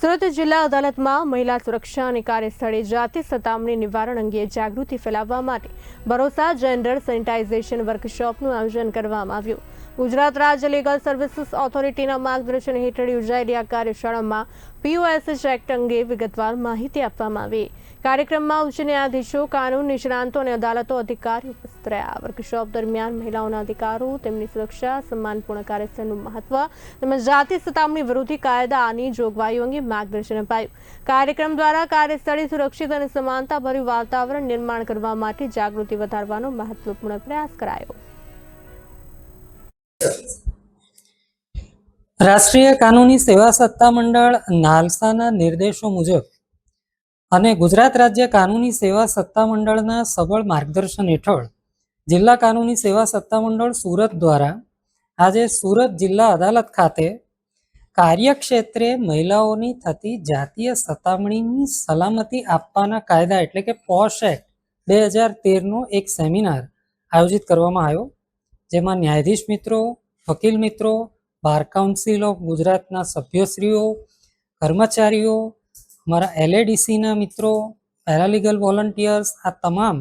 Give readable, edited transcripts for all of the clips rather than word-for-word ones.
સુરત જિલ્લા અદાલતમાં મહિલા સુરક્ષા અને કાર્યસ્થળે જાતિ સતામણી નિવારણ અંગે જાગૃતિ ફેલાવવા માટે ભરોસા જેન્ડર સેનિટાઇઝેશન વર્કશોપનું આયોજન કરવામાં આવ્યું। ગુજરાત રાજ્ય લીગલ સર્વિસીસ ઓથોરિટીના માર્ગદર્શન હેઠળ યોજાયેલી આ કાર્યશાળામાં POSH એક્ટ અંગે વિગતવાર માહિતી આપવામાં આવી। કાર્યક્રમમાં ઉચ્ચ ન્યાયાધીશો, કાનૂન નિષ્ણાંતો અને અદાલતો અધિકારીઓ ઉપસ્થિત રહ્યા। વર્કશોપ દરમિયાન મહિલાઓના અધિકારો, તેમની સુરક્ષા, સન્માનપૂર્ણ કાર્યસ્થળનું મહત્વ તેમજ જાતિ સતામણી વિરોધી કાયદાની જોગવાઈઓ અંગે માર્ગદર્શન અપાયું। કાર્યક્રમ દ્વારા કાર્યસ્થળે સુરક્ષિત અને સમાનતાભર્યું વાતાવરણ નિર્માણ કરવા માટે જાગૃતિ વધારવાનો મહત્વપૂર્ણ પ્રયાસ કરાયો। રાષ્ટ્રીય કાનૂની સેવા સત્તામંડળ નાલસાના નિર્દેશો મુજબ અને ગુજરાત રાજ્ય કાનૂની સેવા સત્તામંડળના સબળ માર્ગદર્શન હેઠળ જિલ્લા કાનૂની સેવા સત્તામંડળ સુરત દ્વારા આજે સુરત જિલ્લા અદાલત ખાતે કાર્યક્ષેત્રે મહિલાઓની થતી જાતીય સતામણીની સલામતી આપવાના કાયદા એટલે કે પોશ એક્ટ 2013નો એક સેમિનાર આયોજિત કરવામાં આવ્યો, જેમાં ન્યાયાધીશ મિત્રો, વકીલ મિત્રો, બાર કાઉન્સિલ ઓફ ગુજરાતના સભ્યશ્રીઓ, કર્મચારીઓ, અમારા LADCના મિત્રો, પેરાલીગલ વોલન્ટિયર્સ આ તમામ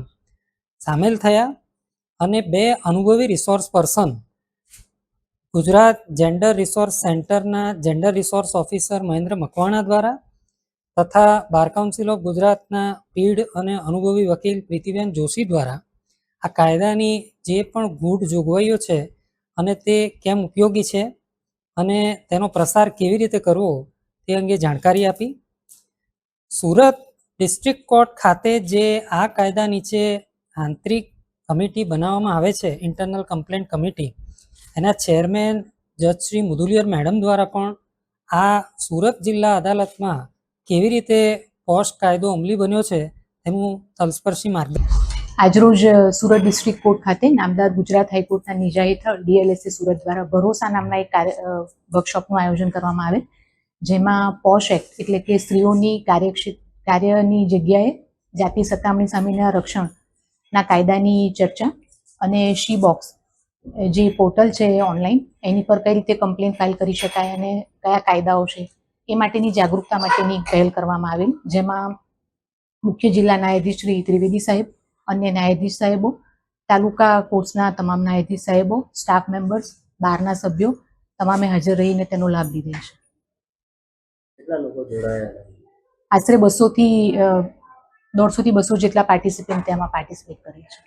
સામેલ થયા અને 2 અનુભવી resource person Gujarat gender resource સેન્ટરના gender resource officer Mahendra Makwana દ્વારા તથા બાર કાઉન્સિલ ઓફ ગુજરાતના પીઢ અને અનુભવી વકીલ પ્રીતિબેન જોશી દ્વારા આ કાયદાની જે પણ ગૂઢ જોગવાઈઓ છે અને તે કેમ ઉપયોગી છે અને તેનો પ્રસાર કેવી રીતે કરવો તે અંગે જાણકારી આપી। સુરત ડિસ્ટ્રિક્ટ કોર્ટ ખાતે જે આ કાયદા નીચે આંતરિક કમિટી બનાવવામાં આવે છે, ઇન્ટરનલ કમ્પ્લેન્ટ કમિટી, એના ચેરમેન જજ શ્રી મુદુલિયર મેડમ દ્વારા પણ આ સુરત જિલ્લા અદાલતમાં કેવી રીતે પોશ કાયદો અમલી બન્યો છે તેનું તલસ્પર્શી માર્ગદર્શન આજરોજ સુરત ડિસ્ટ્રિક્ટ કોર્ટ ખાતે નામદાર ગુજરાત હાઈકોર્ટના નીજા હેઠળ DLSA સુરત દ્વારા ભરોસા નામના એક વર્કશોપનું આયોજન કરવામાં આવેલ, જેમાં પોશ એક્ટ એટલે કે સ્ત્રીઓની કાર્યની જગ્યાએ જાતિ સતામણી સામેના રક્ષણના કાયદાની ચર્ચા અને શી બોક્સ જે પોર્ટલ છે ઓનલાઈન એની પર કઈ રીતે કમ્પ્લેન ફાઇલ કરી શકાય અને કયા કાયદાઓ છે એ માટેની જાગૃતતા માટેની પહેલ કરવામાં આવેલ, જેમાં મુખ્ય જિલ્લા ન્યાયાધીશ શ્રી ત્રિવેદી સાહેબ, અન્ય ન્યાયાધીશ સાહેબો, તાલુકા કોર્ટ્સના તમામ ન્યાયાધીશ સાહેબો, સ્ટાફ મેમ્બર્સ, બારના સભ્યો તમામે હાજર રહીને તેનો લાભ લીધેલ છે। આશરે 150 થી 200 જેટલા પાર્ટિસિપન્ટ તેમાં પાર્ટિસિપેટ કરે છે।